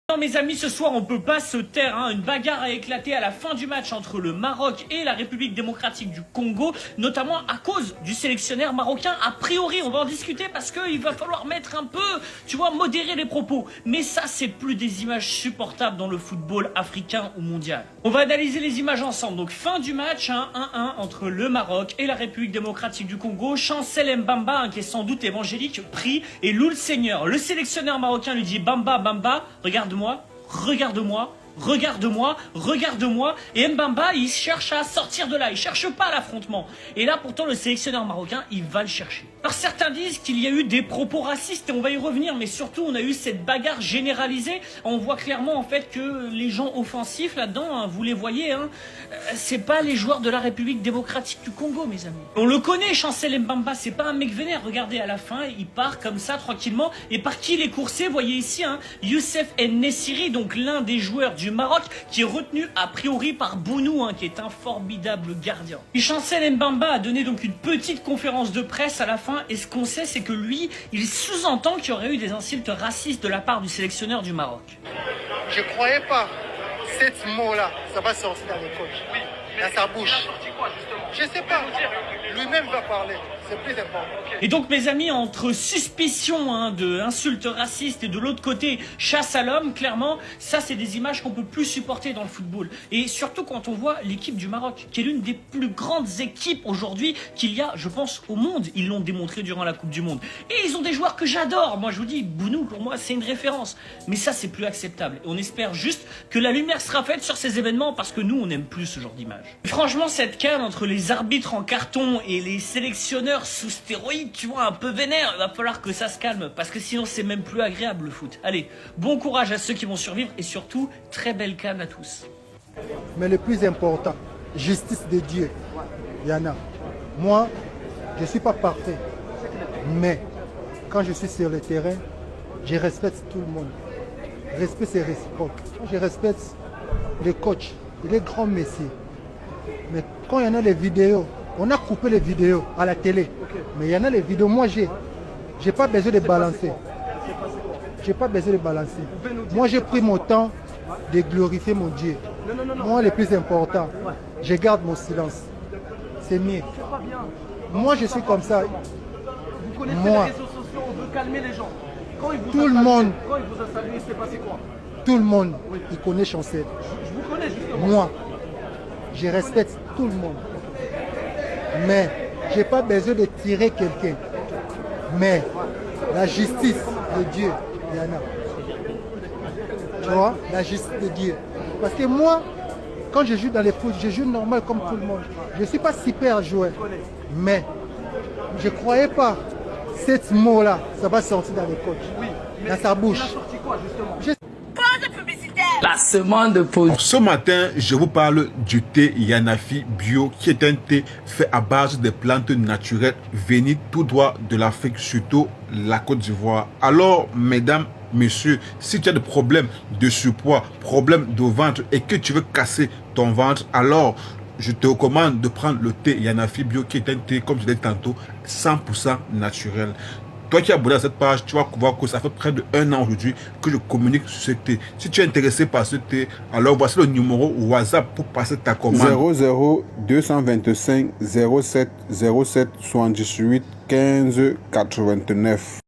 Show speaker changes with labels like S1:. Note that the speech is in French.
S1: Non, mes amis, ce soir on peut pas se taire, hein. Une bagarre a éclaté à la fin du match entre le Maroc et la République démocratique du Congo, notamment à cause du sélectionneur marocain. A priori, on va en discuter parce qu'il va falloir mettre un peu, tu vois, modérer les propos. Mais ça, c'est plus des images supportables dans le football africain ou mondial. On va analyser les images ensemble. Donc fin du match, 1-1 entre le Maroc et la République démocratique du Congo. Chancel Mbamba, qui est sans doute évangélique, prie et loue le Seigneur. Le sélectionneur marocain lui dit Bamba, Bamba, regarde-moi, regarde-moi, regarde-moi, regarde-moi. Et Mbamba, il cherche à sortir de là, il cherche pas l'affrontement. Et là, pourtant, le sélectionneur marocain, il va le chercher. Alors certains disent qu'il y a eu des propos racistes et on va y revenir, mais surtout on a eu cette bagarre généralisée. On voit clairement en fait que les gens offensifs là-dedans, hein, vous les voyez, hein, c'est pas les joueurs de la République démocratique du Congo, mes amis. On le connaît, Chancel Mbamba, c'est pas un mec vénère. Regardez, à la fin, il part comme ça tranquillement. Et par qui il est coursé? Voyez ici, hein, Youssef En-Nesyri, donc l'un des joueurs du Maroc, qui est retenu a priori par Bounou, hein, qui est un formidable gardien. Et Chancel Mbamba a donné donc une petite conférence de presse à la fin. Et ce qu'on sait, c'est que lui, il sous-entend qu'il y aurait eu des insultes racistes de la part du sélectionneur du Maroc.
S2: Je croyais pas cette mot-là, ça va sortir dans les coachs, dans sa bouche. Je sais pas. Lui-même va parler. C'est plus important.
S1: Et donc, mes amis, entre suspicion, hein, de insultes racistes et de l'autre côté, chasse à l'homme, clairement, ça, c'est des images qu'on peut plus supporter dans le football. Et surtout quand on voit l'équipe du Maroc, qui est l'une des plus grandes équipes aujourd'hui qu'il y a, je pense, au monde. Ils l'ont démontré durant la Coupe du Monde. Et ils ont des joueurs que j'adore. Moi, je vous dis, Bounou, pour moi, c'est une référence. Mais ça, c'est plus acceptable. Et on espère juste que la lumière sera faite sur ces événements parce que nous, on n'aime plus ce genre d'image. Franchement, cette canne entre les arbitres en carton et les sélectionneurs sous stéroïdes, tu vois, un peu vénère, il va falloir que ça se calme parce que sinon c'est même plus agréable le foot. Allez, bon courage à ceux qui vont survivre et surtout, très belle canne à tous.
S3: Mais le plus important, justice de Dieu. Yana, moi, je ne suis pas parfait, mais quand je suis sur le terrain, je respecte tout le monde. Respect, c'est réciproque. Je respecte les coachs, les grands messieurs. Mais quand il y en a les vidéos, on a coupé les vidéos à la télé. Mais il y en a les vidéos, moi j'ai pas besoin de balancer. J'ai pas besoin de balancer. Moi j'ai pris mon temps de glorifier mon Dieu. Moi le plus important, je garde mon silence. C'est mieux. Moi je suis comme ça.
S4: Vous connaissez les réseaux sociaux, on veut calmer les gens. Quand il vous
S3: tout
S4: a
S3: le
S4: salué,
S3: monde,
S4: quand il vous a salué, il s'est passé quoi?
S3: tout le monde, il connaît Chancel.
S4: Je vous connais justement.
S3: Moi, je respecte tout le monde. Mais je n'ai pas besoin de tirer quelqu'un. Mais la justice de Dieu, il y en a. Tu vois, la justice de Dieu. Parce que moi, quand je joue dans les foot, je joue normal comme tout le monde. Je ne suis pas super joueur. Mais je ne croyais pas cette mot-là, ça va sortir dans les coachs, dans sa bouche.
S4: Il a sorti quoi justement?
S5: Placement de pause.
S6: Ce matin, je vous parle du thé Yanafi Bio, qui est un thé fait à base de plantes naturelles venues tout droit de l'Afrique, surtout la Côte d'Ivoire. Alors, mesdames, messieurs, si tu as des problèmes de surpoids, problèmes de ventre et que tu veux casser ton ventre, alors je te recommande de prendre le thé Yanafi Bio, qui est un thé, comme je l'ai dit tantôt, 100% naturel. Toi qui as abonné à cette page, tu vas voir que ça fait près de 1 an aujourd'hui que je communique sur ce thé. Si tu es intéressé par ce thé, alors voici le numéro WhatsApp pour passer ta commande.
S7: 00 225 07 07 78 15 89.